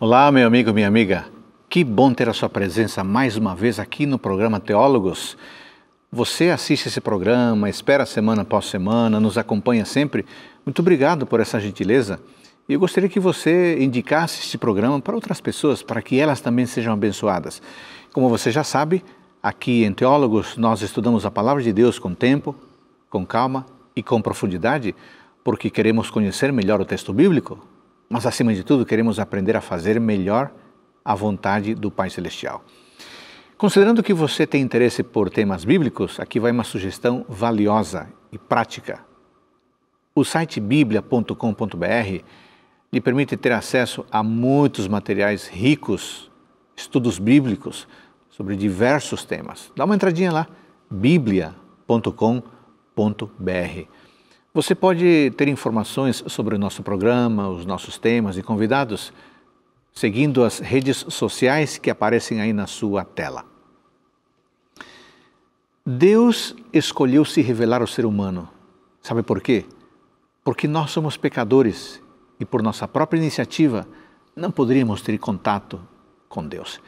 Olá, meu amigo, minha amiga. Que bom ter a sua presença mais uma vez aqui no programa Teólogos. Você assiste esse programa, espera semana após semana, nos acompanha sempre. Muito obrigado por essa gentileza. E eu gostaria que você indicasse este programa para outras pessoas, para que elas também sejam abençoadas. Como você já sabe, aqui em Teólogos nós estudamos a Palavra de Deus com tempo, com calma e com profundidade, porque queremos conhecer melhor o texto bíblico, mas acima de tudo queremos aprender a fazer melhor a vontade do Pai Celestial. Considerando que você tem interesse por temas bíblicos, aqui vai uma sugestão valiosa e prática. O site biblia.com.br lhe permite ter acesso a muitos materiais ricos, estudos bíblicos sobre diversos temas. Dá uma entradinha lá, biblia.com.br. Você pode ter informações sobre o nosso programa, os nossos temas e convidados, seguindo as redes sociais que aparecem aí na sua tela. Deus escolheu se revelar ao ser humano. Sabe por quê? Porque nós somos pecadores e por nossa própria iniciativa não poderíamos ter contato com Deus.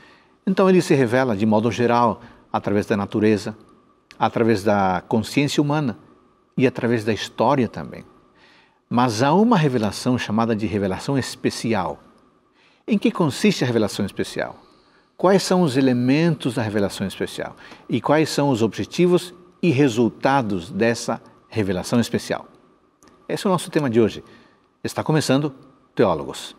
Então Ele se revela de modo geral através da natureza, através da consciência humana e através da história também. Mas há uma revelação chamada de revelação especial. Em que consiste a revelação especial? Quais são os elementos da revelação especial? E quais são os objetivos e resultados dessa revelação especial? Esse é o nosso tema de hoje. Está começando Teólogos.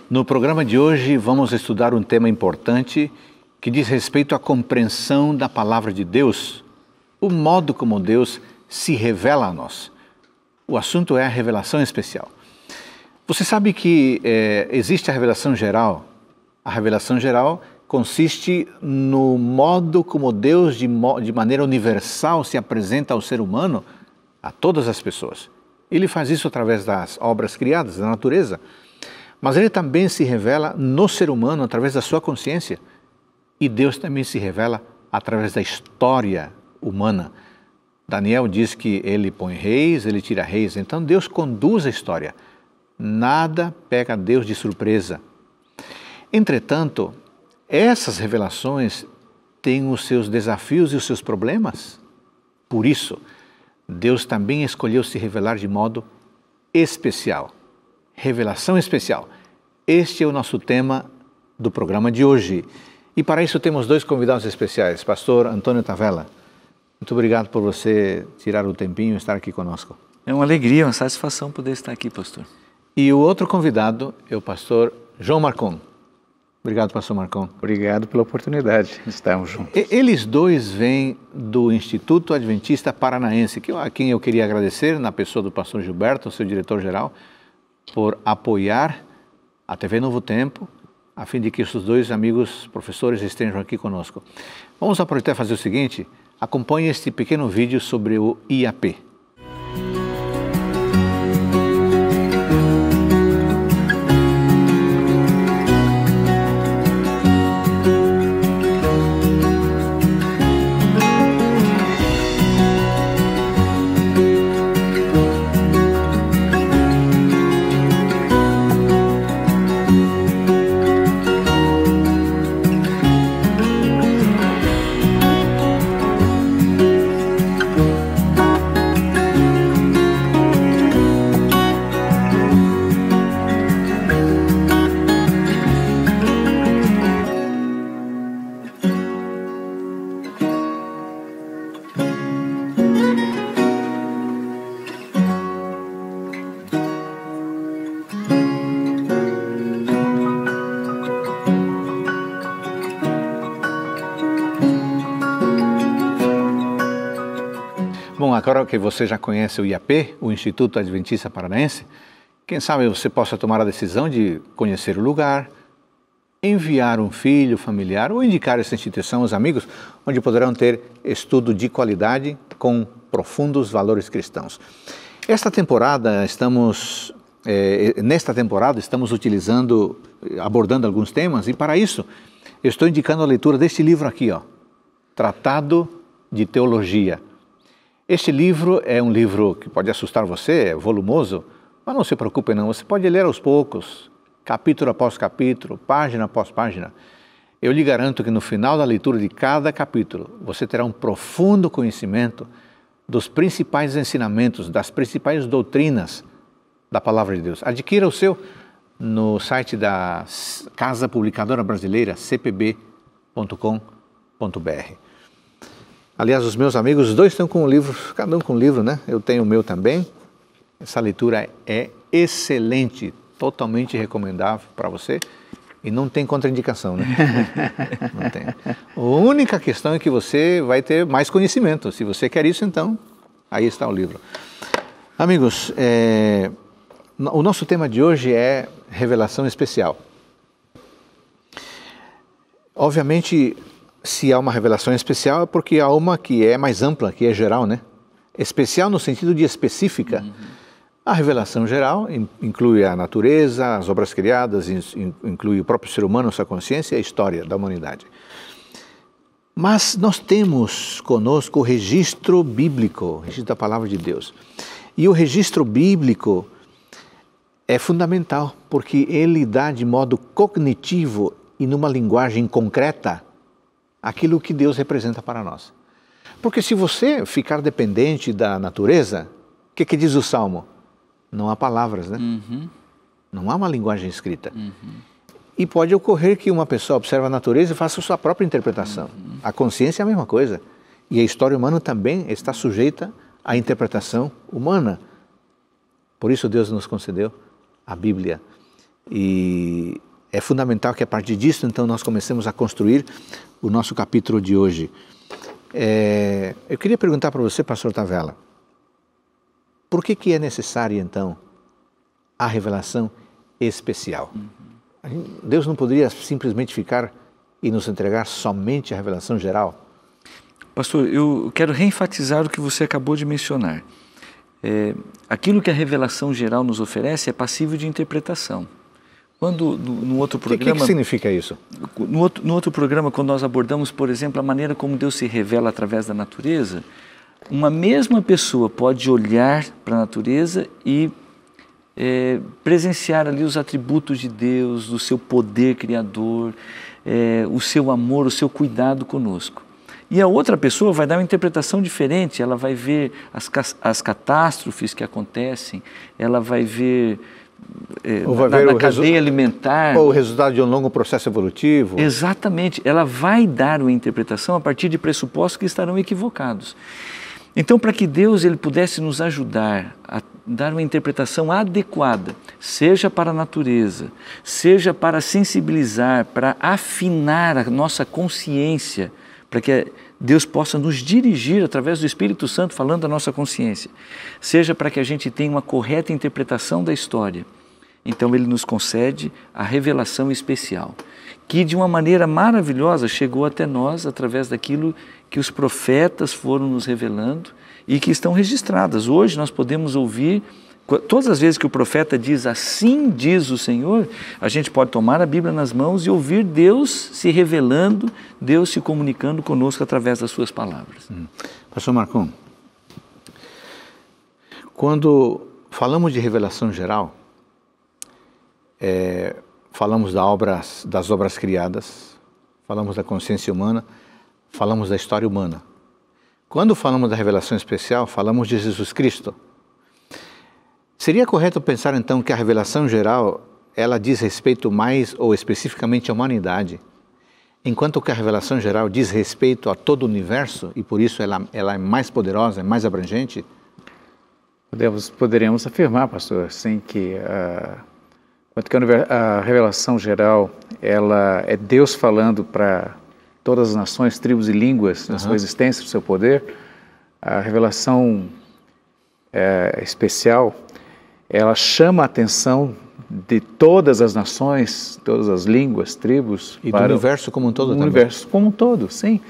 No programa de hoje vamos estudar um tema importante que diz respeito à compreensão da Palavra de Deus, o modo como Deus se revela a nós. O assunto é a revelação especial. Você sabe que existe a revelação geral. A revelação geral consiste no modo como Deus, de maneira universal, se apresenta ao ser humano, a todas as pessoas. Ele faz isso através das obras criadas, da natureza. Mas Ele também se revela no ser humano através da sua consciência. E Deus também se revela através da história humana. Daniel diz que Ele põe reis, Ele tira reis. Então Deus conduz a história. Nada pega Deus de surpresa. Entretanto, essas revelações têm os seus desafios e os seus problemas. Por isso, Deus também escolheu se revelar de modo especial. Revelação especial. Este é o nosso tema do programa de hoje. E para isso temos dois convidados especiais. Pastor Antônio Tavella, muito obrigado por você tirar o tempinho e estar aqui conosco. É uma alegria, uma satisfação poder estar aqui, pastor. E o outro convidado é o pastor João Marcon. Obrigado, pastor Marcon. Obrigado pela oportunidade de estarmos juntos. Eles dois vêm do Instituto Adventista Paranaense, a quem eu queria agradecer, na pessoa do pastor Gilberto, seu diretor-geral, por apoiar a TV Novo Tempo, a fim de que esses dois amigos professores estejam aqui conosco. Vamos aproveitar e fazer o seguinte, acompanhe este pequeno vídeo sobre o IAP. Bom, agora que você já conhece o IAP, o Instituto Adventista Paranaense, quem sabe você possa tomar a decisão de conhecer o lugar, enviar um filho, familiar ou indicar essa instituição aos amigos, onde poderão ter estudo de qualidade com profundos valores cristãos. Nesta temporada estamos abordando alguns temas, e para isso eu estou indicando a leitura deste livro aqui, Tratado de Teologia. Este livro é um livro que pode assustar você, é volumoso, mas não se preocupe não, você pode ler aos poucos, capítulo após capítulo, página após página. Eu lhe garanto que no final da leitura de cada capítulo, você terá um profundo conhecimento dos principais ensinamentos, das principais doutrinas da Palavra de Deus. Adquira o seu no site da Casa Publicadora Brasileira, cpb.com.br. Aliás, os meus amigos, os dois estão com um livro, cada um com um livro, né? Eu tenho o meu também. Essa leitura é excelente, totalmente recomendável para você e não tem contraindicação, né? Não tem. A única questão é que você vai ter mais conhecimento. Se você quer isso, então, aí está o livro. Amigos, o nosso tema de hoje é revelação especial. Obviamente, se há uma revelação especial é porque há uma que é mais ampla, que é geral, né? Especial no sentido de específica. A revelação geral inclui a natureza, as obras criadas, inclui o próprio ser humano, sua consciência e a história da humanidade. Mas nós temos conosco o registro bíblico, o registro da Palavra de Deus. E o registro bíblico é fundamental, porque ele dá de modo cognitivo e numa linguagem concreta aquilo que Deus representa para nós. Porque se você ficar dependente da natureza, o que diz o Salmo? Não há palavras, né? Não há uma linguagem escrita. E pode ocorrer que uma pessoa observe a natureza e faça a sua própria interpretação. A consciência é a mesma coisa. E a história humana também está sujeita à interpretação humana. Por isso Deus nos concedeu a Bíblia. E é fundamental que a partir disso, então, nós comecemos a construir o nosso capítulo de hoje. Eu queria perguntar para você, pastor Tavella, por que é necessária, então, a revelação especial? Deus não poderia simplesmente ficar e nos entregar somente a revelação geral? Pastor, eu quero reenfatizar o que você acabou de mencionar. Aquilo que a revelação geral nos oferece é passível de interpretação. Quando no outro programa... O que significa isso? No outro programa, quando nós abordamos, por exemplo, a maneira como Deus se revela através da natureza, uma mesma pessoa pode olhar para a natureza e presenciar ali os atributos de Deus, do seu poder criador, o seu amor, o seu cuidado conosco. E a outra pessoa vai dar uma interpretação diferente, ela vai ver as catástrofes que acontecem, ela vai ver... na cadeia alimentar. Ou o resultado de um longo processo evolutivo. Exatamente, ela vai dar uma interpretação a partir de pressupostos que estarão equivocados. Então, para que Deus ele pudesse nos ajudar a dar uma interpretação adequada, seja para a natureza, seja para sensibilizar, para afinar a nossa consciência, para que Deus possa nos dirigir através do Espírito Santo falando da nossa consciência, seja para que a gente tenha uma correta interpretação da história. Então Ele nos concede a revelação especial, que de uma maneira maravilhosa chegou até nós através daquilo que os profetas foram nos revelando e que estão registradas. Hoje nós podemos ouvir, todas as vezes que o profeta diz assim diz o Senhor, a gente pode tomar a Bíblia nas mãos e ouvir Deus se revelando, Deus se comunicando conosco através das suas palavras. Pastor Marcon, quando falamos de revelação geral, falamos das obras criadas, falamos da consciência humana, falamos da história humana. Quando falamos da revelação especial, falamos de Jesus Cristo. Seria correto pensar então que a revelação geral, ela diz respeito mais ou especificamente à humanidade, enquanto que a revelação geral diz respeito a todo o universo e por isso ela é mais poderosa, é mais abrangente? Poderíamos afirmar, pastor, sim, que a revelação geral, ela é Deus falando para todas as nações, tribos e línguas da sua existência, do seu poder. A revelação especial, ela chama a atenção de todas as nações, todas as línguas, tribos. E do universo como um todo também. O universo como um todo, sim.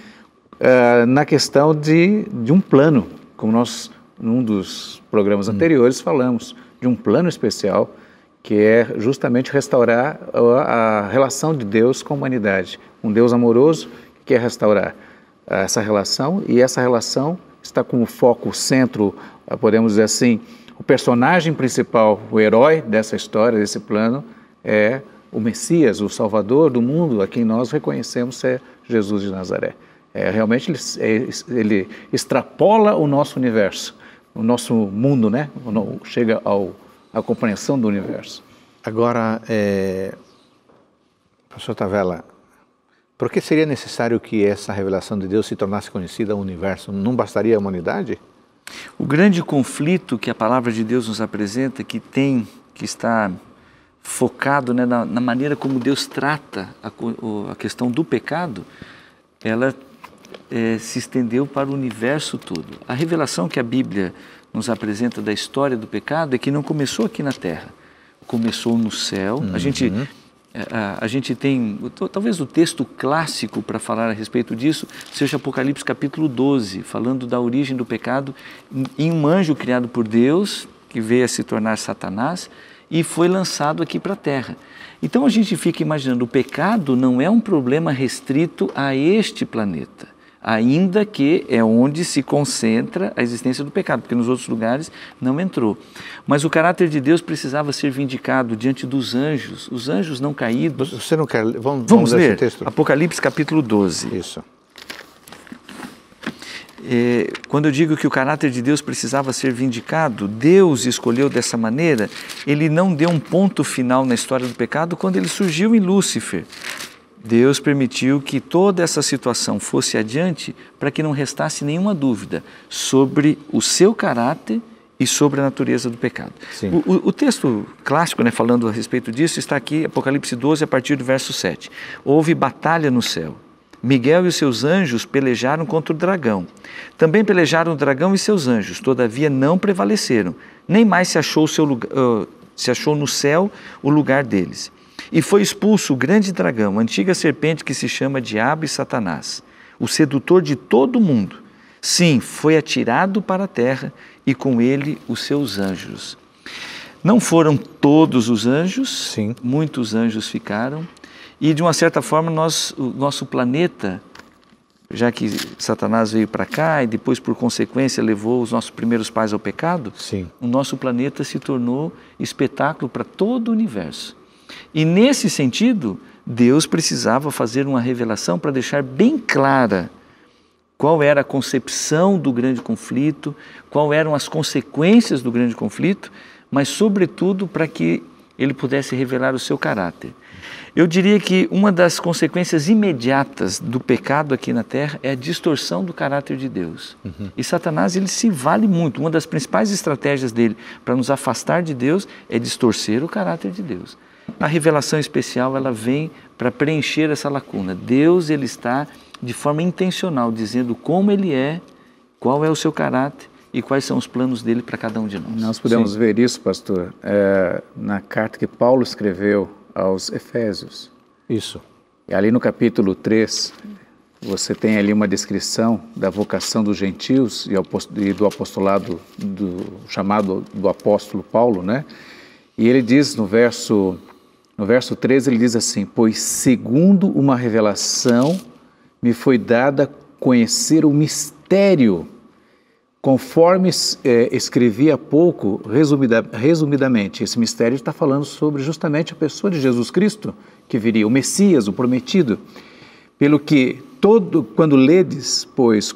na questão de um plano, como nós, num dos programas anteriores, falamos, de um plano especial, que é justamente restaurar a relação de Deus com a humanidade. Um Deus amoroso que quer restaurar essa relação, e essa relação está como foco, o centro, podemos dizer assim, o personagem principal, o herói dessa história, desse plano, é o Messias, o Salvador do mundo, a quem nós reconhecemos ser Jesus de Nazaré. Realmente ele extrapola o nosso universo, o nosso mundo, né? Chega à compreensão do universo. Agora, professor Tavella, por que seria necessário que essa revelação de Deus se tornasse conhecida ao universo? Não bastaria a humanidade? O grande conflito que a palavra de Deus nos apresenta, que está focado, né, na maneira como Deus trata a questão do pecado, ela se estendeu para o universo todo. A revelação que a Bíblia nos apresenta da história do pecado é que não começou aqui na Terra, começou no céu. A gente tem, talvez o texto clássico para falar a respeito disso seja Apocalipse capítulo 12, falando da origem do pecado em um anjo criado por Deus, que veio a se tornar Satanás e foi lançado aqui para a Terra. Então a gente fica imaginando, o pecado não é um problema restrito a este planeta, ainda que é onde se concentra a existência do pecado, porque nos outros lugares não entrou. Mas o caráter de Deus precisava ser vindicado diante dos anjos, os anjos não caídos. Você não quer... Vamos ler esse texto? Apocalipse capítulo 12. Isso. Quando eu digo que o caráter de Deus precisava ser vindicado, Deus escolheu dessa maneira, Ele não deu um ponto final na história do pecado quando ele surgiu em Lúcifer. Deus permitiu que toda essa situação fosse adiante para que não restasse nenhuma dúvida sobre o seu caráter e sobre a natureza do pecado. O texto clássico, né, falando a respeito disso, está aqui, Apocalipse 12, a partir do verso 7. Houve batalha no céu. Miguel e os seus anjos pelejaram contra o dragão. Também pelejaram o dragão e seus anjos, todavia não prevaleceram, nem mais se achou no céu o lugar deles. E foi expulso o grande dragão, a antiga serpente que se chama Diabo e Satanás, o sedutor de todo o mundo. Sim, foi atirado para a terra e com ele os seus anjos. Não foram todos os anjos, sim, muitos anjos ficaram. E de uma certa forma o nosso planeta, já que Satanás veio para cá e depois por consequência levou os nossos primeiros pais ao pecado, sim, o nosso planeta se tornou espetáculo para todo o universo. E nesse sentido, Deus precisava fazer uma revelação para deixar bem clara qual era a concepção do grande conflito, quais eram as consequências do grande conflito, mas sobretudo para que ele pudesse revelar o seu caráter. Eu diria que uma das consequências imediatas do pecado aqui na Terra é a distorção do caráter de Deus. E Satanás, ele se vale muito. Uma das principais estratégias dele para nos afastar de Deus é distorcer o caráter de Deus. A revelação especial, ela vem para preencher essa lacuna. Deus, ele está de forma intencional dizendo como ele é, qual é o seu caráter e quais são os planos dele para cada um de nós. Nós podemos ver isso, pastor, na carta que Paulo escreveu aos Efésios. Isso. E ali no capítulo 3, você tem ali uma descrição da vocação dos gentios e do apostolado, chamado do apóstolo Paulo, né? E ele diz no verso 13, ele diz assim: pois segundo uma revelação me foi dada conhecer o mistério, conforme escrevi há pouco, resumidamente. Esse mistério está falando sobre justamente a pessoa de Jesus Cristo, que viria, o Messias, o prometido. Pelo que, quando ledes, pois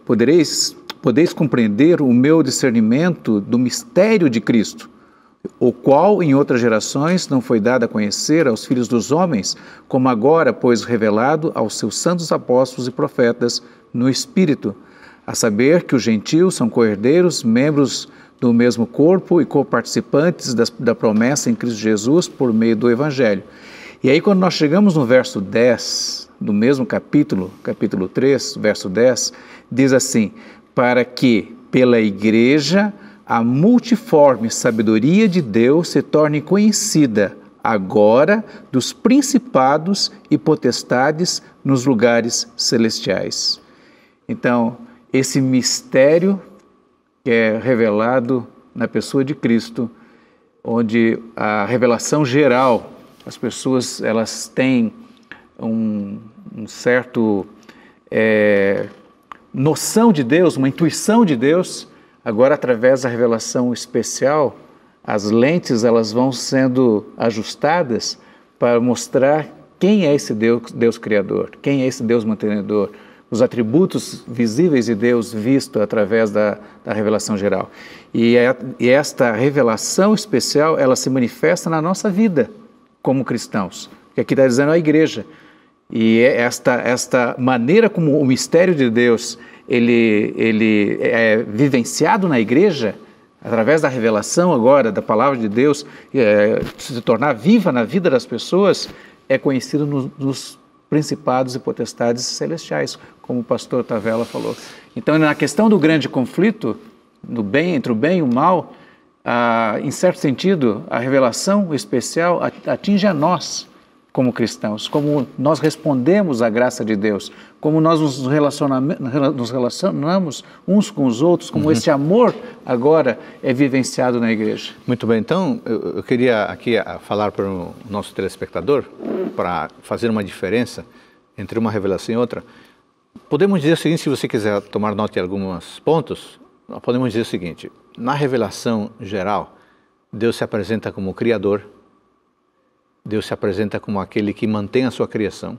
podeis compreender o meu discernimento do mistério de Cristo, o qual em outras gerações não foi dado a conhecer aos filhos dos homens, como agora, pois revelado aos seus santos apóstolos e profetas no Espírito, a saber que os gentios são co-herdeiros, membros do mesmo corpo e co-participantes da promessa em Cristo Jesus por meio do Evangelho. E aí quando nós chegamos no verso 10, do mesmo capítulo 3, verso 10, diz assim: para que pela igreja a multiforme sabedoria de Deus se torne conhecida agora dos principados e potestades nos lugares celestiais. Então, esse mistério que é revelado na pessoa de Cristo, onde a revelação geral, as pessoas elas têm um certo noção de Deus, uma intuição de Deus. Agora, através da revelação especial, as lentes elas vão sendo ajustadas para mostrar quem é esse Deus Criador, quem é esse Deus mantenedor, os atributos visíveis de Deus visto através da revelação geral. E esta revelação especial, ela se manifesta na nossa vida como cristãos, que aqui está dizendo a igreja. E esta maneira como o mistério de Deus ele é vivenciado na igreja, através da revelação agora da palavra de Deus, se tornar viva na vida das pessoas, é conhecido nos principados e potestades celestiais, como o pastor Tavella falou. Então, na questão do grande conflito entre o bem e o mal, em certo sentido, a revelação especial atinge a nós como cristãos, como nós respondemos à graça de Deus, como nós nos relacionamos uns com os outros, como esse amor agora é vivenciado na igreja. Muito bem, então eu queria aqui falar para o nosso telespectador, para fazer uma diferença entre uma revelação e outra. Podemos dizer o seguinte, se você quiser tomar nota de alguns pontos, podemos dizer o seguinte: na revelação geral, Deus se apresenta como Criador, Deus se apresenta como aquele que mantém a sua criação,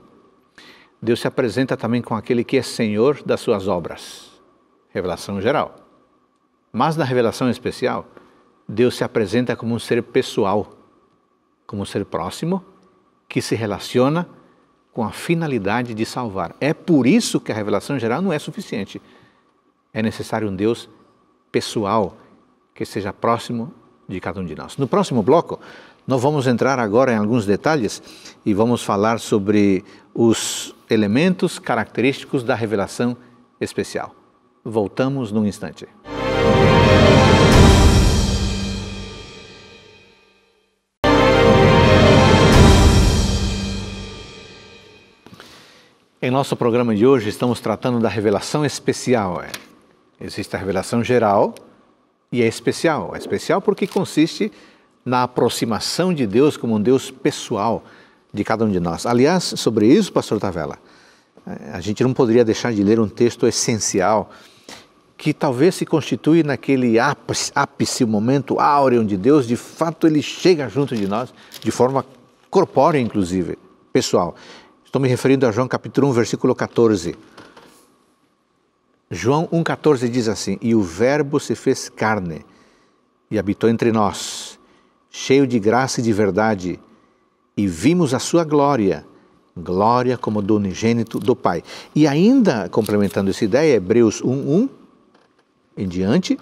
Deus se apresenta também como aquele que é Senhor das suas obras. Revelação geral. Mas na revelação especial, Deus se apresenta como um ser pessoal, como um ser próximo, que se relaciona com a finalidade de salvar. É por isso que a revelação geral não é suficiente. É necessário um Deus pessoal, que seja próximo de cada um de nós. No próximo bloco, nós vamos entrar agora em alguns detalhes e vamos falar sobre os elementos característicos da revelação especial. Voltamos num instante. Em nosso programa de hoje estamos tratando da revelação especial. Existe a revelação geral e a especial. A especial porque consiste na aproximação de Deus como um Deus pessoal de cada um de nós. Aliás, sobre isso, pastor Tavella, a gente não poderia deixar de ler um texto essencial que talvez se constitui naquele ápice, o momento áureo onde Deus, de fato, ele chega junto de nós, de forma corpórea, inclusive, pessoal. Estou me referindo a João capítulo 1, versículo 14. João 1,14 diz assim: "E o Verbo se fez carne e habitou entre nós, cheio de graça e de verdade, e vimos a sua glória, glória como do unigênito do Pai." E ainda, complementando essa ideia, Hebreus 1:1 em diante: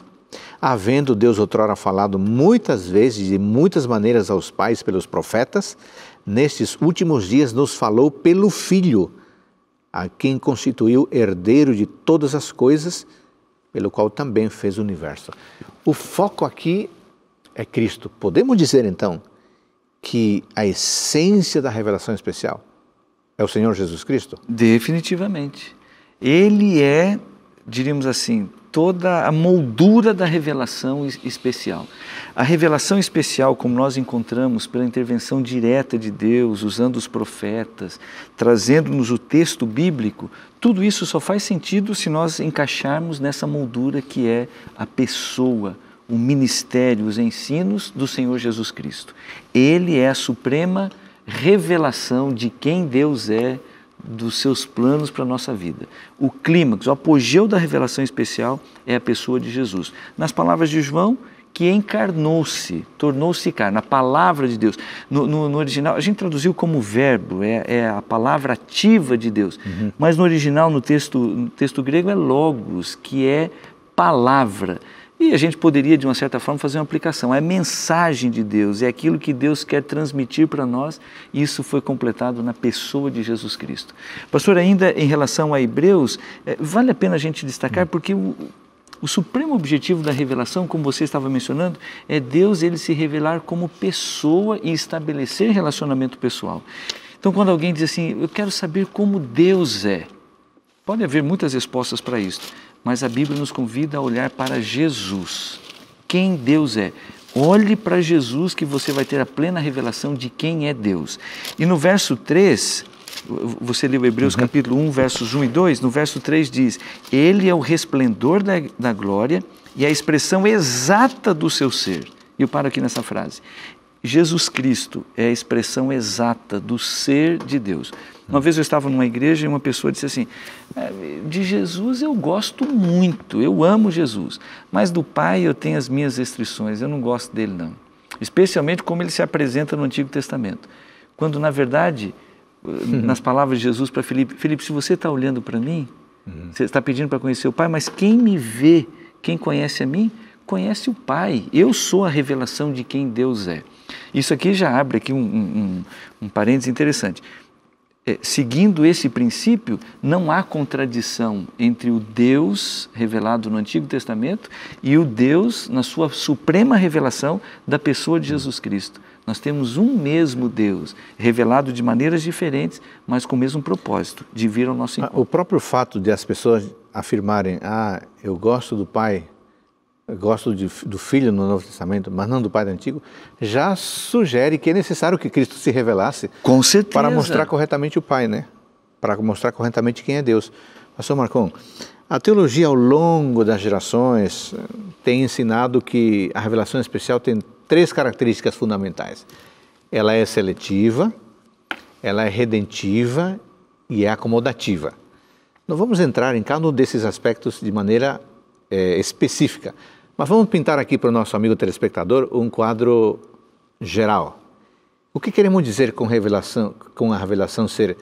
"Havendo Deus outrora falado muitas vezes e de muitas maneiras aos pais pelos profetas, nestes últimos dias nos falou pelo Filho, a quem constituiu herdeiro de todas as coisas, pelo qual também fez o universo." O foco aqui é Cristo. Podemos dizer, então, que a essência da revelação especial é o Senhor Jesus Cristo? Definitivamente. Ele é, diríamos assim, toda a moldura da revelação especial. A revelação especial, como nós encontramos pela intervenção direta de Deus, usando os profetas, trazendo-nos o texto bíblico, tudo isso só faz sentido se nós encaixarmos nessa moldura que é a pessoa, o ministério, os ensinos do Senhor Jesus Cristo. Ele é a suprema revelação de quem Deus é, dos seus planos para a nossa vida. O clímax, o apogeu da revelação especial é a pessoa de Jesus. Nas palavras de João, que encarnou-se, tornou-se carne, a palavra de Deus. No original, a gente traduziu como verbo, é a palavra ativa de Deus. Mas no original, no texto grego, é logos, que é palavra. E a gente poderia, de uma certa forma, fazer uma aplicação. É a mensagem de Deus, é aquilo que Deus quer transmitir para nós, e isso foi completado na pessoa de Jesus Cristo. Pastor, ainda em relação a Hebreus, vale a pena a gente destacar, porque O supremo objetivo da revelação, como você estava mencionando, é Deus ele se revelar como pessoa e estabelecer relacionamento pessoal. Então, quando alguém diz assim, eu quero saber como Deus é, pode haver muitas respostas para isso, mas a Bíblia nos convida a olhar para Jesus. Quem Deus é? Olhe para Jesus que você vai ter a plena revelação de quem é Deus. E no verso 3, você leu Hebreus capítulo 1, versos 1 e 2, no verso 3 diz, Ele é o resplendor da glória e a expressão exata do seu ser. E eu paro aqui nessa frase. Jesus Cristo é a expressão exata do ser de Deus. Uma vez eu estava numa igreja e uma pessoa disse assim, de Jesus eu gosto muito, eu amo Jesus, mas do Pai eu tenho as minhas restrições, eu não gosto dele não. Especialmente como ele se apresenta no Antigo Testamento. Quando na verdade, nas palavras de Jesus para Filipe, Filipe, se você está olhando para mim, você está pedindo para conhecer o Pai, mas quem me vê, quem conhece a mim, conhece o Pai. Eu sou a revelação de quem Deus é. Isso aqui já abre aqui um parênteses interessante. Seguindo esse princípio, não há contradição entre o Deus revelado no Antigo Testamento e o Deus na sua suprema revelação da pessoa de Jesus Cristo. Nós temos um mesmo Deus, revelado de maneiras diferentes, mas com o mesmo propósito, de vir ao nosso encontro. O próprio fato de as pessoas afirmarem, eu gosto do Pai, eu gosto do Filho no Novo Testamento, mas não do Pai do Antigo, já sugere que é necessário que Cristo se revelasse. Com certeza. Para mostrar corretamente o Pai, né? Para mostrar corretamente quem é Deus. Pastor Marcon, a teologia ao longo das gerações tem ensinado que a revelação especial tem 3 características fundamentais. Ela é seletiva, ela é redentiva e é acomodativa. Não vamos entrar em cada um desses aspectos de maneira específica, mas vamos pintar aqui para o nosso amigo telespectador um quadro geral. O que queremos dizer com a revelação ser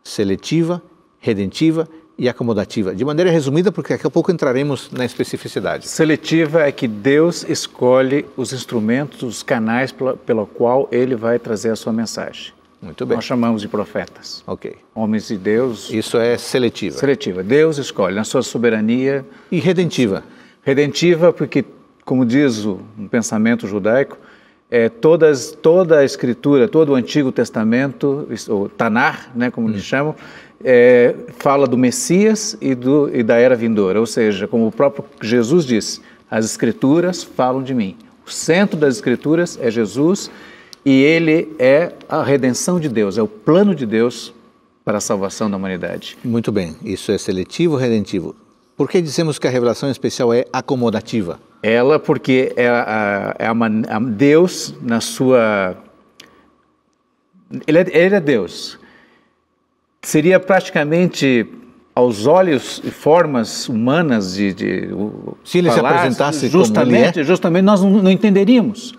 seletiva, redentiva e acomodativa? De maneira resumida, porque daqui a pouco entraremos na especificidade. Seletiva é que Deus escolhe os instrumentos, os canais pelo qual Ele vai trazer a sua mensagem. Muito bem. Nós chamamos de profetas. Ok. Homens de Deus. Isso é seletiva. Seletiva. Deus escolhe na sua soberania. E redentiva? Redentiva porque, como diz um pensamento judaico, toda a Escritura, todo o Antigo Testamento, o Tanar, né, como eles chamam, fala do Messias e da era vindoura. Ou seja, como o próprio Jesus disse, as Escrituras falam de mim. O centro das Escrituras é Jesus e Ele é a redenção de Deus, é o plano de Deus para a salvação da humanidade. Muito bem, isso é seletivo, redentivo. Por que dizemos que a revelação especial é acomodativa? Ela, porque Deus na sua... Ele é Deus. Seria praticamente, aos olhos e formas humanas se ele falar, se apresentasse justamente, como ele é? Justamente nós não entenderíamos.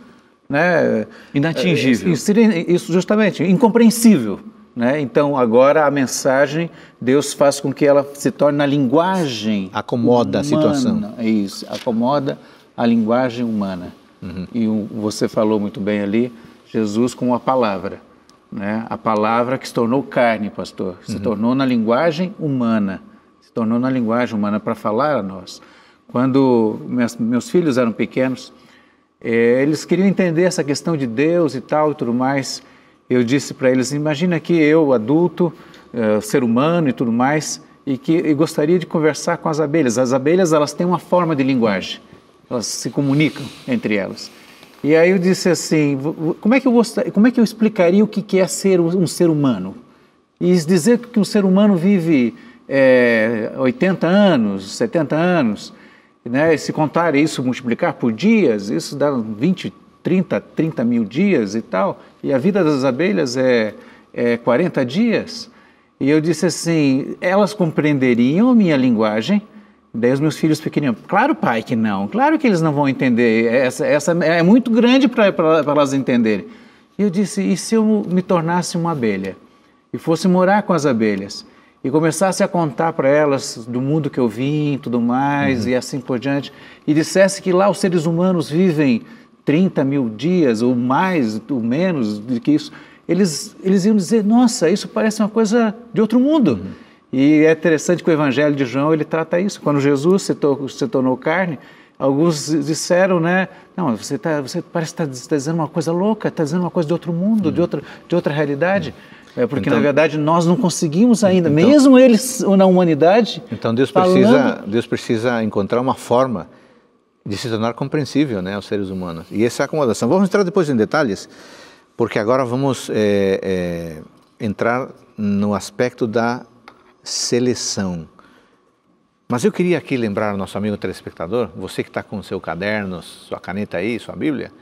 Né? Inatingível. Isso justamente, incompreensível. Né? Então, agora a mensagem, Deus faz com que ela se torne na linguagem acomoda humana. A situação. É isso, acomoda a linguagem humana. E você falou muito bem ali, Jesus com a palavra. Né? A palavra que se tornou carne, pastor, se tornou na linguagem humana. Se tornou na linguagem humana para falar a nós. Quando meus filhos eram pequenos, eles queriam entender essa questão de Deus e tal e tudo mais. Eu disse para eles, imagina que eu, adulto, ser humano e tudo mais, e gostaria de conversar com as abelhas. As abelhas, elas têm uma forma de linguagem, elas se comunicam entre elas. E aí eu disse assim, como é que eu explicaria o que é ser um ser humano? E dizer que um ser humano vive 80 anos, 70 anos, né? Se contar isso, multiplicar por dias, isso dá 20, 30 mil dias e tal, e a vida das abelhas é 40 dias. E eu disse assim, elas compreenderiam a minha linguagem? Daí os meus filhos pequeninos, claro, pai, que não, claro que eles não vão entender, essa é muito grande para elas entenderem. E eu disse, e se eu me tornasse uma abelha e fosse morar com as abelhas e começasse a contar para elas do mundo que eu vim, tudo mais, e assim por diante, e dissesse que lá os seres humanos vivem 30 mil dias, ou mais, ou menos do que isso, eles iam dizer, nossa, isso parece uma coisa de outro mundo. E é interessante que o Evangelho de João, ele trata isso. Quando Jesus se tornou carne, alguns disseram, né? Não, você parece que está dizendo uma coisa louca, está dizendo uma coisa de outro mundo, de outra realidade. Porque, então, na verdade, nós não conseguimos ainda, então, mesmo eles na humanidade... Então, Deus precisa encontrar uma forma de se tornar compreensível, né, aos seres humanos. E essa acomodação. Vamos entrar depois em detalhes, porque agora vamos entrar no aspecto da seleção. Mas eu queria aqui lembrar ao nosso amigo telespectador, você que está com o seu caderno, sua caneta aí, sua Bíblia,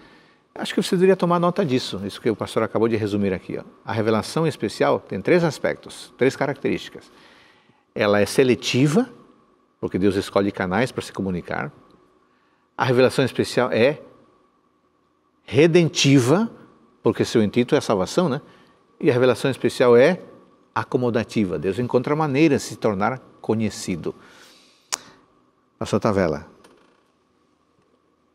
acho que você deveria tomar nota disso, isso que o pastor acabou de resumir aqui. Ó. A revelação especial tem 3 aspectos, 3 características. Ela é seletiva, porque Deus escolhe canais para se comunicar. A revelação especial é redentiva, porque seu intuito é a salvação, né? E a revelação especial é acomodativa. Deus encontra maneira de se tornar conhecido. Pastor Tavella,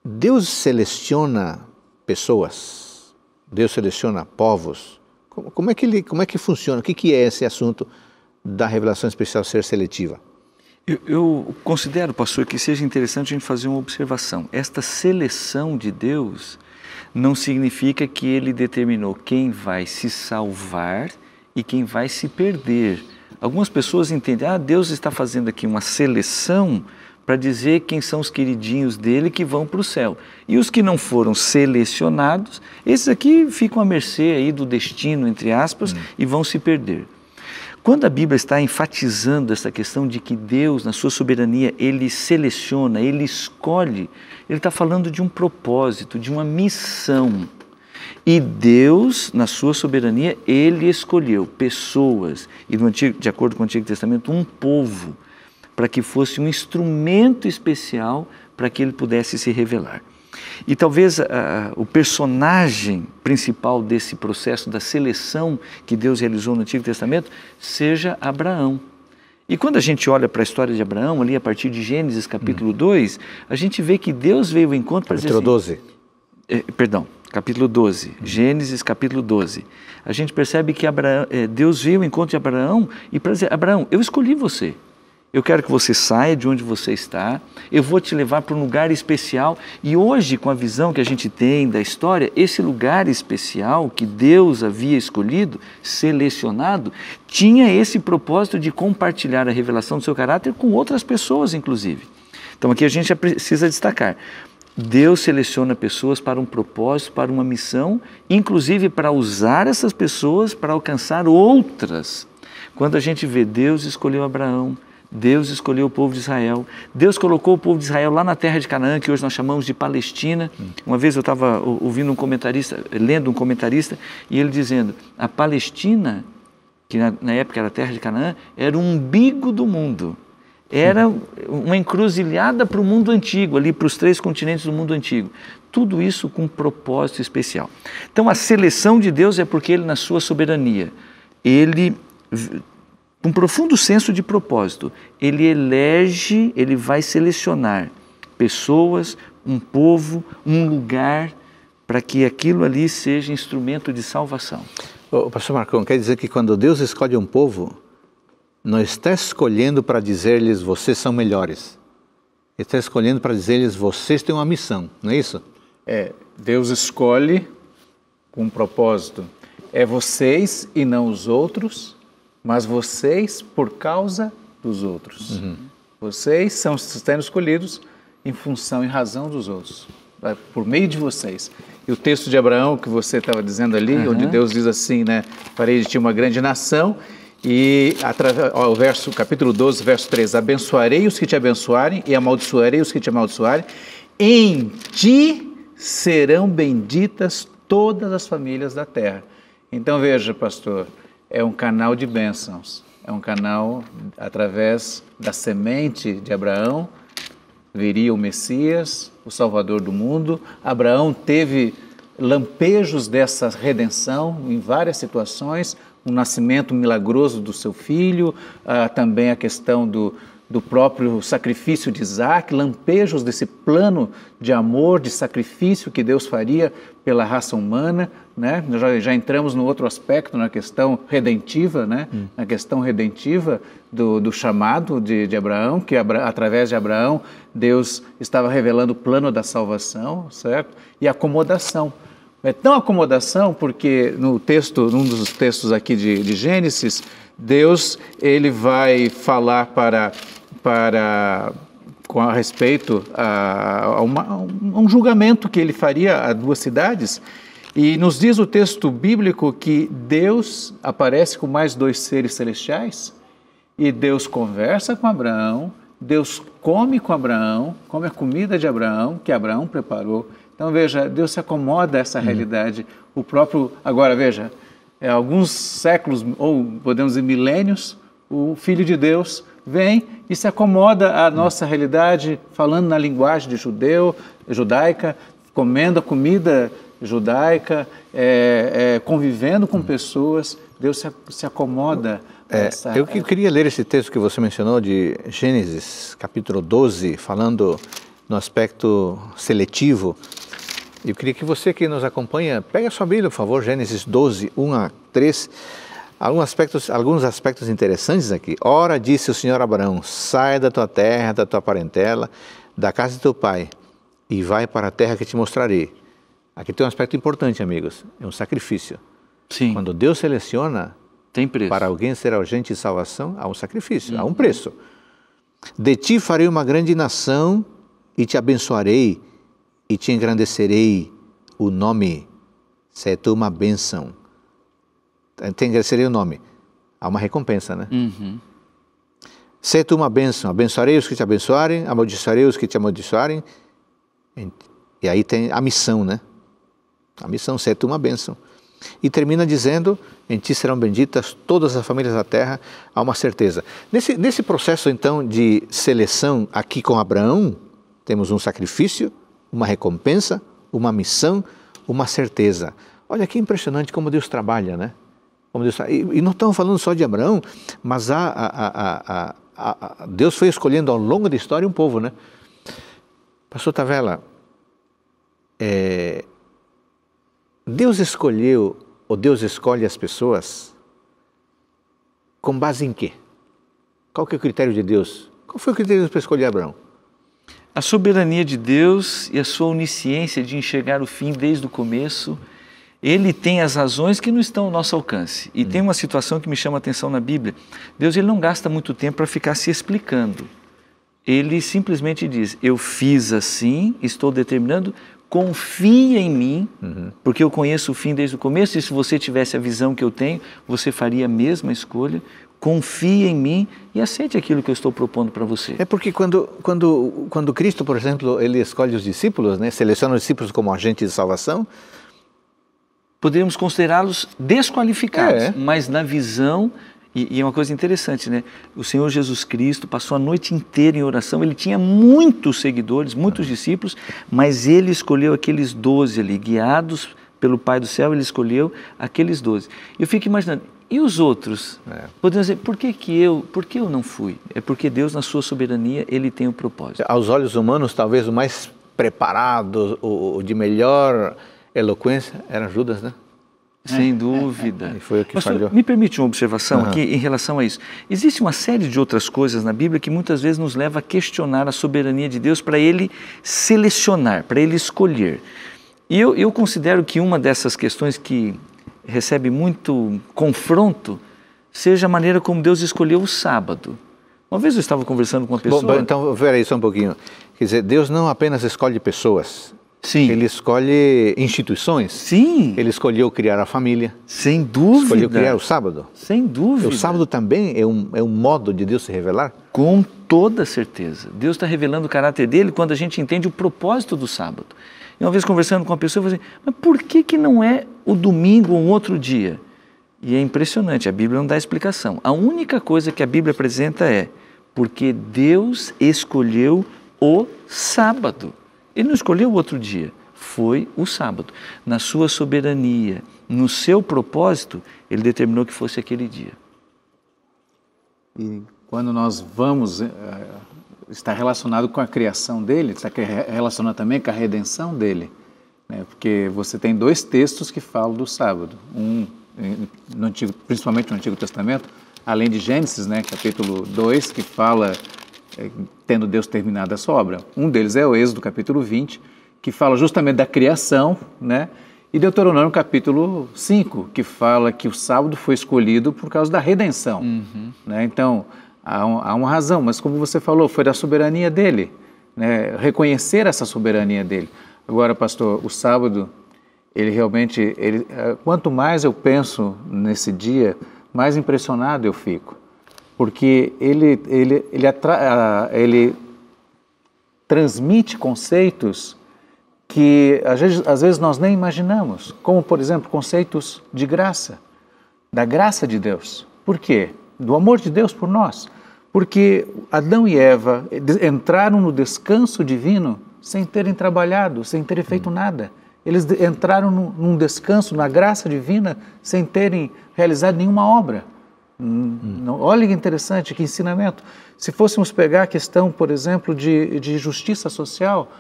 Deus seleciona pessoas, Deus seleciona povos. Como é que funciona? O que é esse assunto da revelação especial ser seletiva? Eu considero, pastor, que seja interessante a gente fazer uma observação. Esta seleção de Deus não significa que Ele determinou quem vai se salvar e quem vai se perder. Algumas pessoas entendem, Deus está fazendo aqui uma seleção para dizer quem são os queridinhos dele que vão para o céu. E os que não foram selecionados, esses aqui ficam à mercê aí do destino, entre aspas, e vão se perder. Quando a Bíblia está enfatizando essa questão de que Deus, na sua soberania, Ele seleciona, Ele escolhe, Ele está falando de um propósito, de uma missão. E Deus, na sua soberania, Ele escolheu pessoas, e de acordo com o Antigo Testamento, um povo, para que fosse um instrumento especial para que Ele pudesse se revelar. E talvez o personagem principal desse processo da seleção que Deus realizou no Antigo Testamento seja Abraão. E quando a gente olha para a história de Abraão, ali a partir de Gênesis capítulo 2, a gente vê que Deus veio ao encontro para dizer assim, capítulo 12, Gênesis capítulo 12. A gente percebe que Deus veio ao encontro de Abraão e para dizer, Abraão, eu escolhi você. Eu quero que você saia de onde você está, eu vou te levar para um lugar especial. E hoje, com a visão que a gente tem da história, esse lugar especial que Deus havia escolhido, selecionado, tinha esse propósito de compartilhar a revelação do seu caráter com outras pessoas, inclusive. Então aqui a gente já precisa destacar. Deus seleciona pessoas para um propósito, para uma missão, inclusive para usar essas pessoas para alcançar outras. Quando a gente vê Deus escolheu Abraão, Deus escolheu o povo de Israel, Deus colocou o povo de Israel lá na terra de Canaã, que hoje nós chamamos de Palestina. Uma vez eu estava ouvindo lendo um comentarista, e ele dizendo, a Palestina, que na época era a terra de Canaã, era o umbigo do mundo, era uma encruzilhada para o mundo antigo, ali para os 3 continentes do mundo antigo. Tudo isso com um propósito especial. Então a seleção de Deus é porque Ele, na sua soberania, Ele... um profundo senso de propósito, Ele vai selecionar pessoas, um povo, um lugar, para que aquilo ali seja instrumento de salvação. Pastor Marcão, quer dizer que quando Deus escolhe um povo, não está escolhendo para dizer-lhes, vocês são melhores. Ele está escolhendo para dizer-lhes, vocês têm uma missão, não é isso? Deus escolhe com um propósito. É vocês e não os outros, mas vocês por causa dos outros. Vocês são sendo escolhidos em função, em razão dos outros, por meio de vocês. E o texto de Abraão que você estava dizendo ali, onde Deus diz assim, né, farei de ti uma grande nação, e o capítulo 12, verso 3, abençoarei os que te abençoarem e amaldiçoarei os que te amaldiçoarem, em ti serão benditas todas as famílias da terra. Então veja, pastor, é um canal de bênçãos, é um canal, através da semente de Abraão, viria o Messias, o Salvador do mundo. Abraão teve lampejos dessa redenção em várias situações, o nascimento milagroso do seu filho, também a questão do próprio sacrifício de Isaac, lampejos desse plano de amor, de sacrifício que Deus faria pela raça humana, né? Já entramos no outro aspecto, na questão redentiva, né? Na questão redentiva do chamado de Abraão, que através de Abraão Deus estava revelando o plano da salvação, certo? E acomodação. É tão acomodação porque num dos textos aqui de Gênesis, Deus ele vai falar com a respeito a um julgamento que ele faria a duas cidades, e nos diz o texto bíblico que Deus aparece com mais dois seres celestiais e Deus conversa com Abraão, Deus come com Abraão, come a comida de Abraão, que Abraão preparou. Então veja, Deus se acomoda a essa realidade. Agora veja, alguns séculos, ou podemos dizer milênios, o Filho de Deus vem e se acomoda à nossa realidade, falando na linguagem de judaica, comendo a comida judaica, convivendo com pessoas. Deus se acomoda a essa... Eu queria ler esse texto que você mencionou de Gênesis, capítulo 12, falando no aspecto seletivo. Eu queria que você que nos acompanha, pegue a sua Bíblia, por favor, Gênesis 12, 1 a 3. Alguns aspectos interessantes aqui. Ora, disse o Senhor a Abraão, sai da tua terra, da tua parentela, da casa de teu pai, e vai para a terra que te mostrarei. Aqui tem um aspecto importante, amigos, é um sacrifício. Sim. Quando Deus seleciona tem preço. Para alguém ser agente de salvação, há um sacrifício, há um preço. De ti farei uma grande nação e te abençoarei e te engrandecerei o nome. Se é tu uma bênção. Te engrandecerei o nome. Há uma recompensa, né? Se é tu uma bênção, abençoarei os que te abençoarem, amaldiçoarei os que te amaldiçoarem. E aí tem a missão, né? A missão, se é tu uma bênção. E termina dizendo, em ti serão benditas todas as famílias da terra, há uma certeza. Nesse processo, então, de seleção aqui com Abraão, temos um sacrifício, uma recompensa, uma missão, uma certeza. Olha que impressionante como Deus trabalha, né? E não estamos falando só de Abraão, mas Deus foi escolhendo ao longo da história um povo, né? Pastor Tavella, Deus escolheu, ou Deus escolhe as pessoas com base em quê? Qual que é o critério de Deus? Qual foi o critério de Deus para escolher Abraão? A soberania de Deus e a sua onisciência de enxergar o fim desde o começo, Ele tem as razões que não estão ao nosso alcance. E tem uma situação que me chama a atenção na Bíblia. Deus ele não gasta muito tempo para ficar se explicando. Ele simplesmente diz, eu fiz assim, estou determinando, confia em mim, porque eu conheço o fim desde o começo, e se você tivesse a visão que eu tenho, você faria a mesma escolha. Confie em mim e aceite aquilo que eu estou propondo para você. É porque quando Cristo, por exemplo, ele escolhe os discípulos, né, seleciona os discípulos como agentes de salvação, poderíamos considerá-los desqualificados, mas na visão, e é uma coisa interessante, né? O Senhor Jesus Cristo passou a noite inteira em oração, ele tinha muitos seguidores, muitos discípulos, mas ele escolheu aqueles 12 ali, guiados pelo Pai do céu, ele escolheu aqueles 12. Eu fico imaginando, e os outros? Podemos dizer, por que eu não fui? É porque Deus, na sua soberania, ele tem o propósito. Aos olhos humanos, talvez o mais preparado, o de melhor eloquência, era Judas, né? Sem dúvida. E foi o que falhou. Me permite uma observação aqui em relação a isso. Existe uma série de outras coisas na Bíblia que muitas vezes nos leva a questionar a soberania de Deus para Ele selecionar, para Ele escolher. E eu considero que uma dessas questões que recebe muito confronto seja a maneira como Deus escolheu o sábado. Uma vez eu estava conversando com uma pessoa... Bom, então, espera aí só um pouquinho. Quer dizer, Deus não apenas escolhe pessoas... Sim. Ele escolhe instituições. Sim. Ele escolheu criar a família. Sem dúvida. Escolheu criar o sábado. Sem dúvida. O sábado também é um modo de Deus se revelar? Com toda certeza. Deus está revelando o caráter dele quando a gente entende o propósito do sábado. E uma vez conversando com uma pessoa, eu falei assim, mas por que não é o domingo ou um outro dia? E é impressionante, a Bíblia não dá explicação. A única coisa que a Bíblia apresenta é porque Deus escolheu o sábado. Ele não escolheu o outro dia, foi o sábado. Na sua soberania, no seu propósito, ele determinou que fosse aquele dia. E quando nós vamos, está relacionado com a criação dele, está relacionado também com a redenção dele, né? Porque você tem dois textos que falam do sábado, no Antigo, principalmente no Antigo Testamento, além de Gênesis, né, capítulo 2, que fala, tendo Deus terminado a sua obra. Um deles é o Êxodo, capítulo 20, que fala justamente da criação, né? E Deuteronômio, capítulo 5, que fala que o sábado foi escolhido por causa da redenção. Né? Então, há uma razão, mas como você falou, foi da soberania dele, né? Reconhecer essa soberania dele. Agora, pastor, o sábado, ele realmente, quanto mais eu penso nesse dia, mais impressionado eu fico, porque ele transmite conceitos que às vezes nós nem imaginamos, como, por exemplo, conceitos de graça, da graça de Deus. Por quê? Do amor de Deus por nós. Porque Adão e Eva entraram no descanso divino sem terem trabalhado, sem terem feito nada. Eles entraram num descanso, na graça divina, sem terem realizado nenhuma obra. Olha que interessante, que ensinamento. Se fôssemos pegar a questão, por exemplo, de justiça social,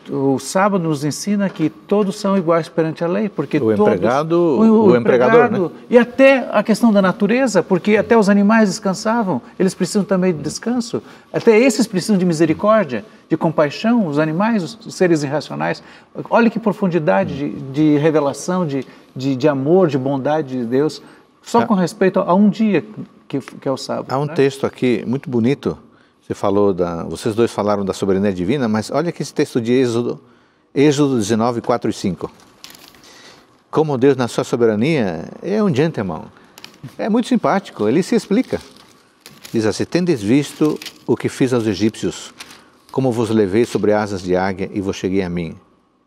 o sábado nos ensina que todos são iguais perante a lei, porque o empregador, né? E até a questão da natureza, porque até os animais descansavam, eles precisam também de descanso, até esses precisam de misericórdia, de compaixão, os animais, os seres irracionais. Olha que profundidade de revelação, de amor, de bondade de Deus, só com respeito a um dia que é o sábado. Há um texto aqui muito bonito. Vocês dois falaram da soberania divina, mas olha aqui esse texto de Êxodo 19, 4 e 5. Como Deus, na sua soberania, é um gentleman. É muito simpático, ele se explica. Diz assim: tendes visto o que fiz aos egípcios, como vos levei sobre asas de águia e vos cheguei a mim.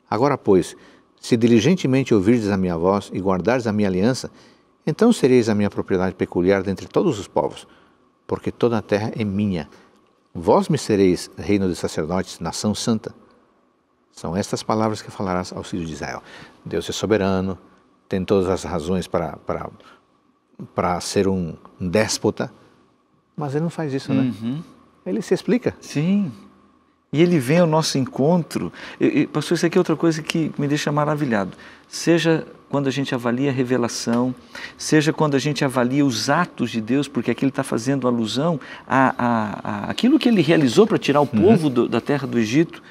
Agora, pois, se diligentemente ouvirdes a minha voz e guardardes a minha aliança, então sereis a minha propriedade peculiar dentre todos os povos, porque toda a terra é minha. Vós me sereis reino de sacerdotes, nação santa. São estas palavras que falarás aos filhos de Israel. Deus é soberano, tem todas as razões para ser um déspota, mas ele não faz isso, né? Ele se explica. Sim. E ele vem ao nosso encontro. Pastor, isso aqui é outra coisa que me deixa maravilhado. Seja quando a gente avalia a revelação, seja quando a gente avalia os atos de Deus, porque aqui ele está fazendo alusão àquilo que ele realizou para tirar o povo da terra do Egito,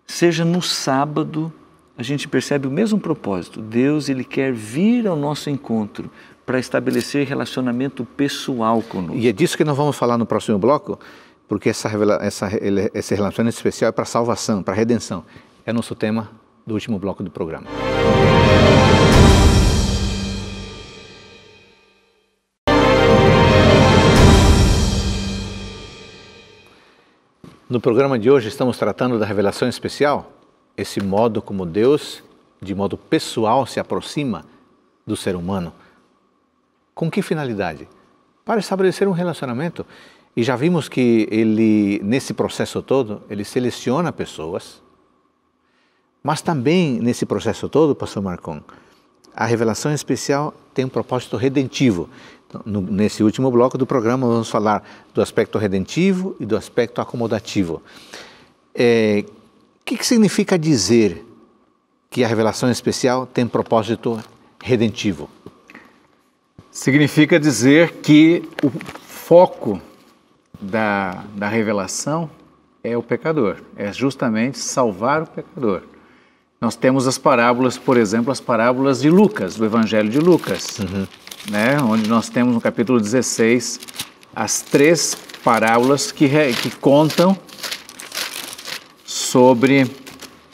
seja no sábado, a gente percebe o mesmo propósito. Deus, ele quer vir ao nosso encontro para estabelecer relacionamento pessoal conosco. E é disso que nós vamos falar no próximo bloco, porque esse relacionamento especial é para salvação, para redenção. É nosso tema do último bloco do programa. No programa de hoje estamos tratando da revelação especial, esse modo como Deus, de modo pessoal, se aproxima do ser humano. Com que finalidade? Para estabelecer um relacionamento. E já vimos que ele, nesse processo todo, ele seleciona pessoas, mas também nesse processo todo, pastor Marcon, a revelação especial tem um propósito redentivo. Nesse último bloco do programa vamos falar do aspecto redentivo e do aspecto acomodativo. O que significa dizer que a revelação especial tem propósito redentivo? Significa dizer que o foco da revelação é o pecador, é justamente salvar o pecador. Nós temos as parábolas, por exemplo, as parábolas de Lucas, do Evangelho de Lucas, né? Onde nós temos no capítulo 16 as 3 parábolas que contam sobre,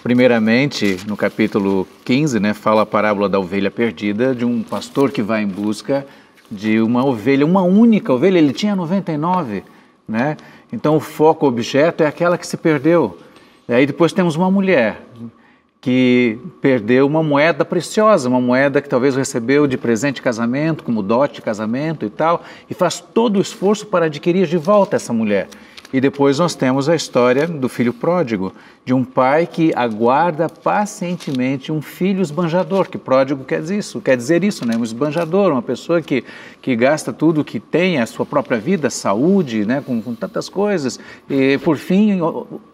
primeiramente, no capítulo 15, né, fala a parábola da ovelha perdida, de um pastor que vai em busca de uma ovelha, uma única ovelha, ele tinha 99, né? Então o foco, o objeto é aquela que se perdeu. E aí depois temos uma mulher que perdeu uma moeda preciosa, uma moeda que talvez recebeu de presente de casamento, como dote de casamento e tal, e faz todo o esforço para adquirir de volta essa mulher. E depois nós temos a história do filho pródigo, de um pai que aguarda pacientemente um filho esbanjador, que pródigo quer dizer isso, né? Um esbanjador, uma pessoa que gasta tudo que tem, a sua própria vida, saúde, né? Com tantas coisas, e por fim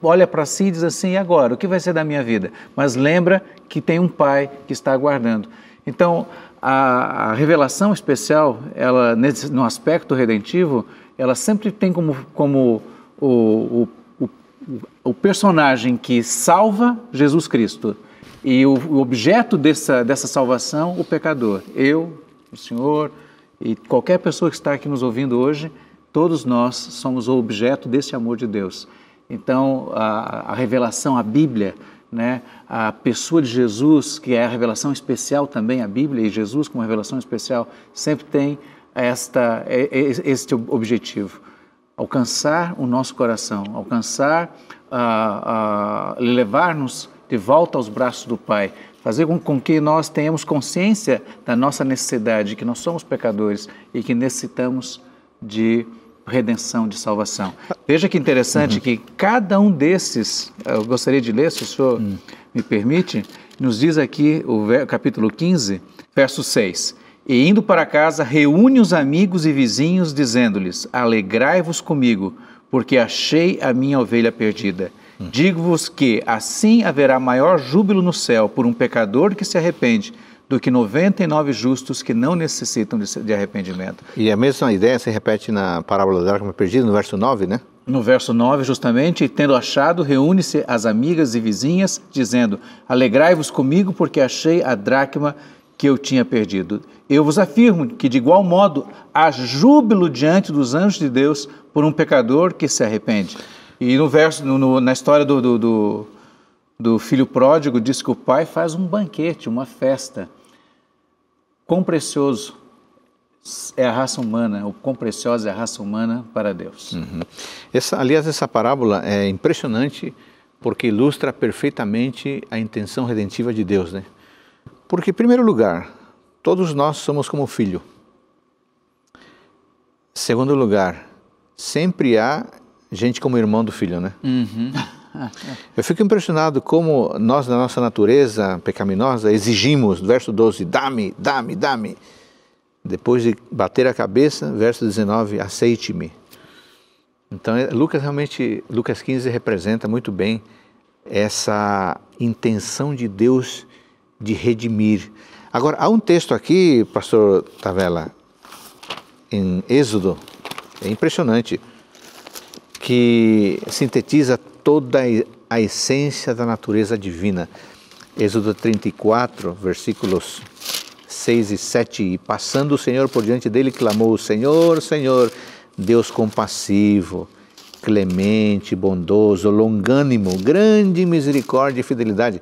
olha para si e diz assim, e agora, o que vai ser da minha vida? Mas lembra que tem um pai que está aguardando. Então, a revelação especial, ela, no aspecto redentivo, ela sempre tem como o personagem que salva Jesus Cristo e o objeto dessa salvação, o pecador. Eu, o Senhor e qualquer pessoa que está aqui nos ouvindo hoje, todos nós somos o objeto desse amor de Deus. Então, a revelação, a Bíblia, né, a pessoa de Jesus, que é a revelação especial também, a Bíblia e Jesus como revelação especial, sempre tem este objetivo. Alcançar o nosso coração, levar-nos de volta aos braços do Pai, fazer com que nós tenhamos consciência da nossa necessidade, que nós somos pecadores e que necessitamos de redenção, de salvação. Veja que interessante que cada um desses, eu gostaria de ler, se o senhor me permite, nos diz aqui o capítulo 15, verso 6. E indo para casa, reúne os amigos e vizinhos, dizendo-lhes, alegrai-vos comigo, porque achei a minha ovelha perdida. Digo-vos que assim haverá maior júbilo no céu por um pecador que se arrepende, do que 99 justos que não necessitam de arrependimento. E a mesma ideia se repete na parábola da dracma perdida, no verso 9, né? No verso 9, justamente, e tendo achado, reúne-se as amigas e vizinhas, dizendo, alegrai-vos comigo, porque achei a dracma que eu tinha perdido. Eu vos afirmo que, de igual modo, há júbilo diante dos anjos de Deus por um pecador que se arrepende. E na história do filho pródigo, diz que o pai faz um banquete, uma festa. Quão precioso é a raça humana, o quão preciosa é a raça humana para Deus. Aliás, essa parábola é impressionante porque ilustra perfeitamente a intenção redentiva de Deus, né? Porque, em primeiro lugar, todos nós somos como filho. Segundo lugar, sempre há gente como irmão do filho, né? Eu fico impressionado como nós, na nossa natureza pecaminosa, exigimos, verso 12, dá-me, dá-me, dá-me. Depois de bater a cabeça, verso 19, aceite-me. Então, Lucas 15 representa muito bem essa intenção de Deus de redimir. Agora, há um texto aqui, pastor Tavella, em Êxodo, é impressionante, que sintetiza toda a essência da natureza divina. Êxodo 34, versículos 6 e 7. E passando o Senhor por diante dele, clamou, Senhor, Senhor, Deus compassivo, clemente, bondoso, longânimo, grande misericórdia e fidelidade,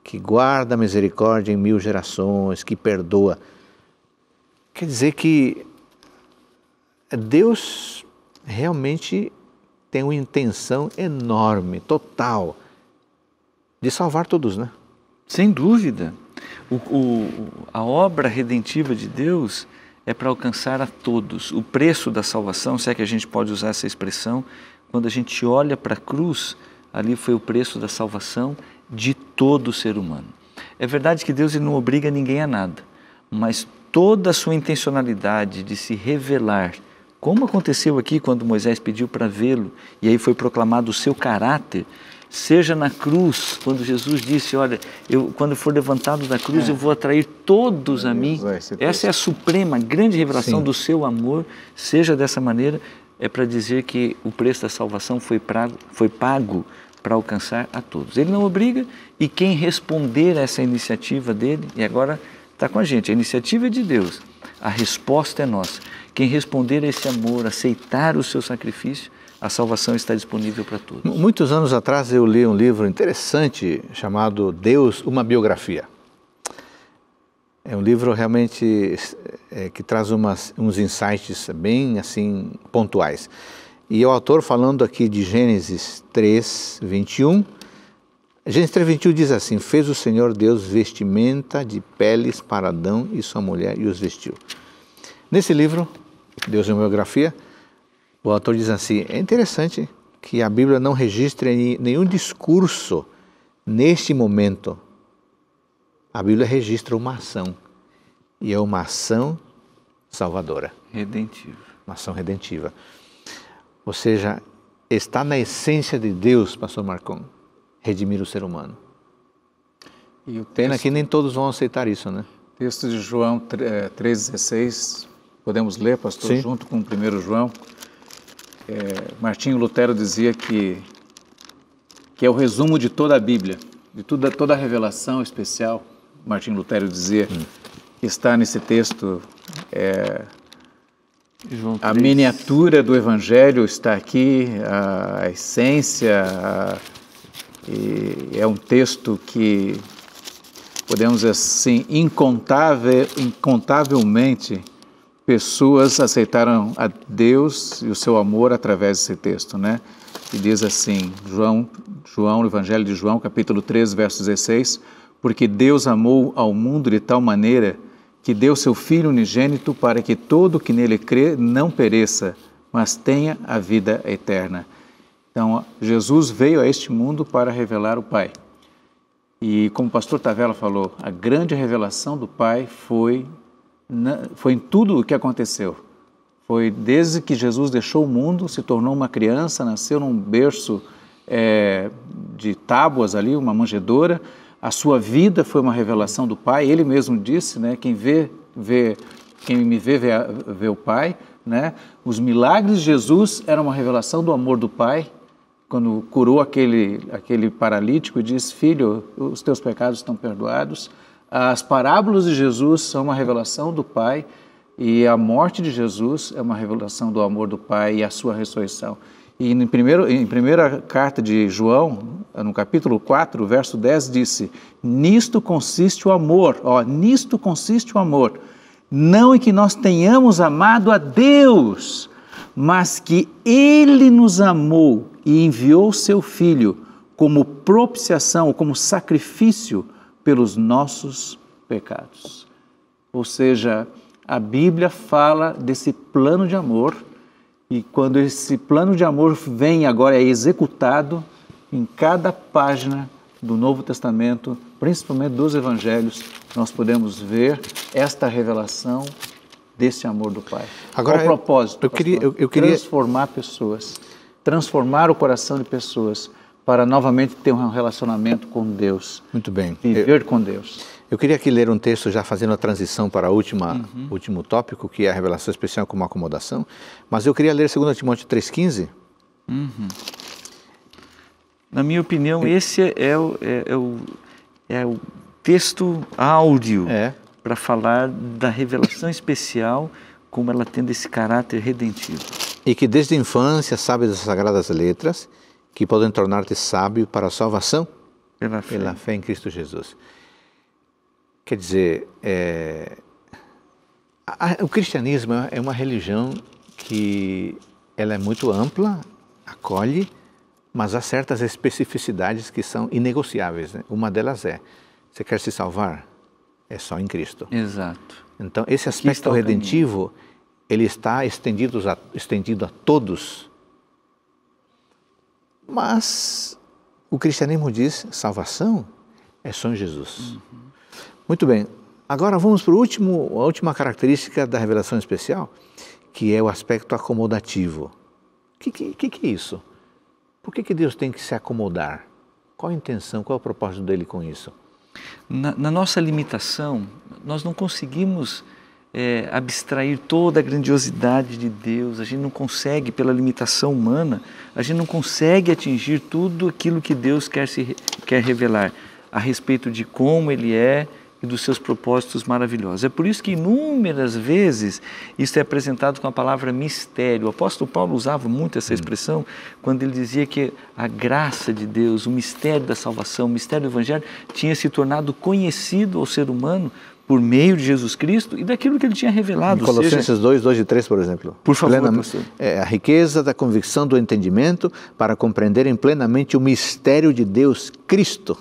que guarda a misericórdia em 1000 gerações, que perdoa. Quer dizer que Deus realmente tem uma intenção enorme, total, de salvar todos, né? Sem dúvida. A obra redentiva de Deus é para alcançar a todos. O preço da salvação, se é que a gente pode usar essa expressão, quando a gente olha para a cruz, ali foi o preço da salvação de todo ser humano. É verdade que Deus ele não obriga ninguém a nada, mas toda a sua intencionalidade de se revelar, como aconteceu aqui quando Moisés pediu para vê-lo, e aí foi proclamado o seu caráter, seja na cruz, quando Jesus disse, olha, quando for levantado da cruz, eu vou atrair todos a mim. Essa é a suprema, grande revelação do seu amor, seja dessa maneira, é para dizer que o preço da salvação foi pago para alcançar a todos. Ele não obriga, e quem responder a essa iniciativa dele, e agora está com a gente, a iniciativa é de Deus, a resposta é nossa. Quem responder a esse amor, aceitar o seu sacrifício, a salvação está disponível para todos. Muitos anos atrás eu li um livro interessante chamado Deus, uma biografia. É um livro realmente que traz uns insights bem assim pontuais. E o autor falando aqui de Gênesis 3, 21, Gênesis 3, 21 diz assim, fez o Senhor Deus vestimenta de peles para Adão e sua mulher e os vestiu. Nesse livro, Deus, uma biografia, o autor diz assim, é interessante que a Bíblia não registre nenhum discurso neste momento. A Bíblia registra uma ação, e é uma ação salvadora. Redentiva. Uma ação redentiva. Ou seja, está na essência de Deus, pastor Marcon, redimir o ser humano. E o Pena que nem todos vão aceitar isso, né? texto de João 3,16, podemos ler, pastor, Sim. junto com o 1 João. Martinho Lutero dizia que é o resumo de toda a Bíblia, de toda a revelação especial. Martinho Lutero dizia que está nesse texto, João a 3. miniatura do Evangelho está aqui, a essência, e é um texto que, podemos dizer assim, incontavelmente pessoas aceitaram a Deus e o seu amor através desse texto, né? E diz assim, João, no Evangelho de João, capítulo 3, verso 16, porque Deus amou ao mundo de tal maneira que deu seu Filho unigênito para que todo que nele crê não pereça, mas tenha a vida eterna. Então, Jesus veio a este mundo para revelar o Pai. E como o pastor Tavella falou, a grande revelação do Pai foi em tudo o que aconteceu. Foi desde que Jesus deixou o mundo, se tornou uma criança, nasceu num berço de tábuas ali, uma manjedoura. A sua vida foi uma revelação do Pai. Ele mesmo disse, né, quem me vê, vê o Pai. Né? Os milagres de Jesus eram uma revelação do amor do Pai. Quando curou aquele paralítico e disse, filho, os teus pecados estão perdoados. As parábolas de Jesus são uma revelação do Pai e a morte de Jesus é uma revelação do amor do Pai e a sua ressurreição. E em primeira carta de João, no capítulo 4, verso 10, disse, nisto consiste o amor, nisto consiste o amor, não em que nós tenhamos amado a Deus, mas que Ele nos amou e enviou seu Filho como propiciação, como sacrifício pelos nossos pecados. Ou seja, a Bíblia fala desse plano de amor e quando esse plano de amor vem agora é executado em cada página do Novo Testamento, principalmente dos Evangelhos, nós podemos ver esta revelação desse amor do Pai. Agora, qual o propósito? Eu queria transformar pessoas, transformar o coração de pessoas para novamente ter um relacionamento com Deus. Muito bem. Viver com Deus. Eu queria aqui ler um texto já fazendo a transição para o último tópico, que é a revelação especial como acomodação, mas eu queria ler 2 Timóteo 3,15. Na minha opinião, esse é o texto áudio para falar da revelação especial, como ela tendo esse caráter redentivo. E que desde a infância sabe das sagradas letras, que podem tornar-te sábio para a salvação pela fé em Cristo Jesus. Quer dizer, o cristianismo é uma religião que ela é muito ampla, acolhe, mas há certas especificidades que são inegociáveis. Né? Uma delas você quer se salvar? É só em Cristo. Exato. Então, esse aspecto redentivo, ele está estendido a todos. Mas o cristianismo diz, salvação é só em Jesus. Muito bem, agora vamos para a última característica da revelação especial, que é o aspecto acomodativo. O que é isso? Por que Deus tem que se acomodar? Qual a intenção, qual é o propósito dele com isso? Na nossa limitação, nós não conseguimos abstrair toda a grandiosidade de Deus, a gente não consegue, pela limitação humana, a gente não consegue atingir tudo aquilo que Deus quer revelar a respeito de como Ele é e dos seus propósitos maravilhosos. É por isso que inúmeras vezes isso é apresentado com a palavra mistério. O apóstolo Paulo usava muito essa expressão quando ele dizia que a graça de Deus, o mistério da salvação, o mistério do Evangelho tinha se tornado conhecido ao ser humano por meio de Jesus Cristo e daquilo que ele tinha revelado. Em Colossenses 2, 2 e 3, por exemplo. Por favor, pastor. A riqueza da convicção do entendimento para compreenderem plenamente o mistério de Deus, Cristo.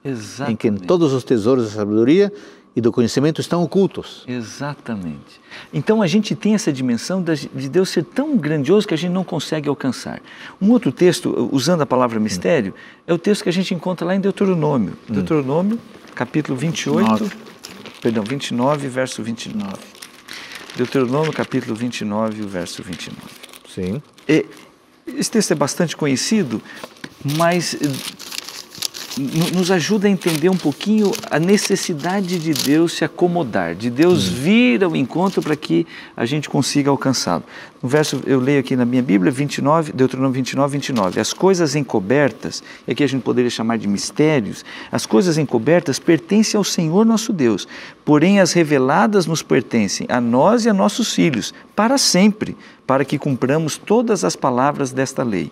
Exatamente. Em quem todos os tesouros da sabedoria e do conhecimento estão ocultos. Exatamente. Então a gente tem essa dimensão de Deus ser tão grandioso que a gente não consegue alcançar. Um outro texto, usando a palavra mistério, é o texto que a gente encontra lá em Deuteronômio. Deuteronômio, capítulo 29, verso 29. Deuteronômio, capítulo 29, verso 29. Sim. Esse texto é bastante conhecido, mas nos ajuda a entender um pouquinho a necessidade de Deus se acomodar, de Deus vir ao encontro para que a gente consiga alcançá-lo. No verso, eu leio aqui na minha Bíblia, Deuteronômio 29. As coisas encobertas, e aqui a gente poderia chamar de mistérios, as coisas encobertas pertencem ao Senhor nosso Deus, porém as reveladas nos pertencem a nós e a nossos filhos, para sempre, para que cumpramos todas as palavras desta lei.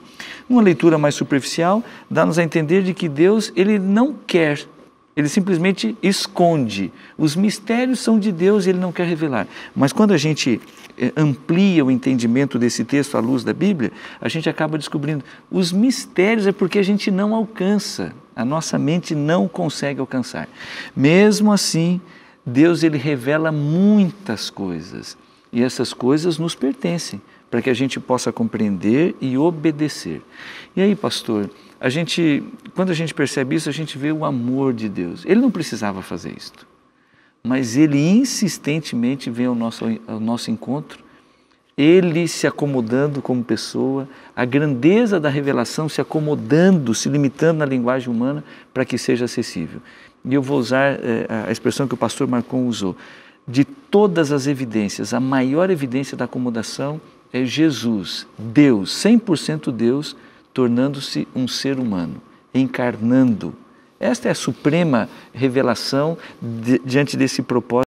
Uma leitura mais superficial dá-nos a entender de que Deus, Ele não quer, Ele simplesmente esconde. Os mistérios são de Deus e Ele não quer revelar. Mas quando a gente amplia o entendimento desse texto à luz da Bíblia, a gente acaba descobrindo os mistérios é porque a gente não alcança, a nossa mente não consegue alcançar. Mesmo assim, Deus Ele revela muitas coisas. E essas coisas nos pertencem, para que a gente possa compreender e obedecer. E aí, pastor, quando a gente percebe isso, a gente vê o amor de Deus. Ele não precisava fazer isto, mas Ele insistentemente vem ao nosso encontro, Ele se acomodando como pessoa, a grandeza da revelação se acomodando, se limitando na linguagem humana para que seja acessível. E eu vou usar a expressão que o pastor Marcon usou. De todas as evidências, a maior evidência da acomodação é Jesus, Deus, 100% Deus, tornando-se um ser humano, encarnando. Esta é a suprema revelação diante desse propósito.